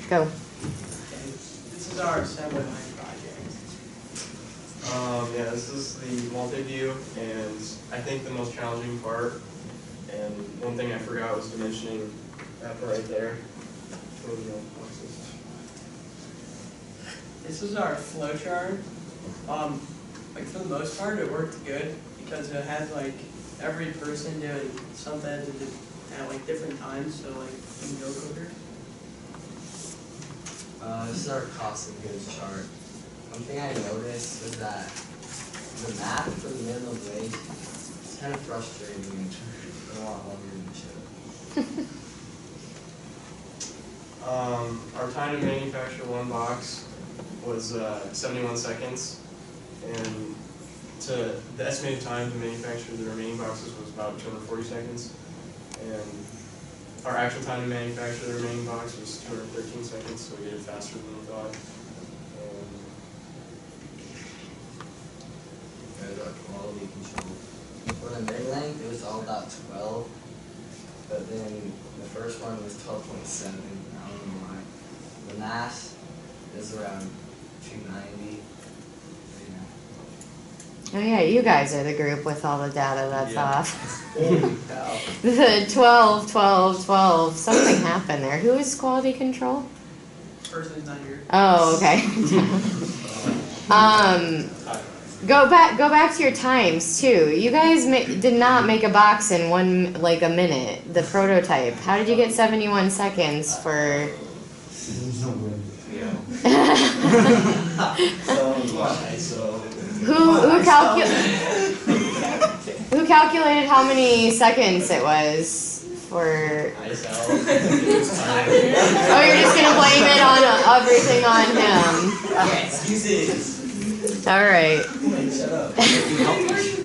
Go. Okay. This is our assembly line project. Yeah, this is the multi-view, and I think the most challenging part, and one thing I forgot was mentioning that right there. This is our flow chart. Like for the most part, it worked good because it had like every person doing something at like different times, so like you can go quicker. This is our cost of goods chart. One thing I noticed was that the map for the minimum wage is kind of frustrating and a lot longer than it should. Our time to manufacture one box was 71 seconds, and the estimated time to manufacture the remaining boxes was about 240 seconds, and our actual time to manufacture the remaining box was 213 seconds, so we did it faster than we thought. There's our quality control. For the mid-length, it was all about 12, but then the first one was 12.7. I don't know why. The mass is around 290. Oh yeah, you guys are the group with all the data that's off. Holy cow. The 12, 12, 12. Something happened there. Who is quality control? Person's not here. Oh, okay. Go back to your times too. You guys did not make a box in a minute. The prototype. How did you get 71 seconds for? Who calculated how many seconds it was for? Oh, you're just gonna blame it on everything on him. Yeah, excuses. All right. Shut up.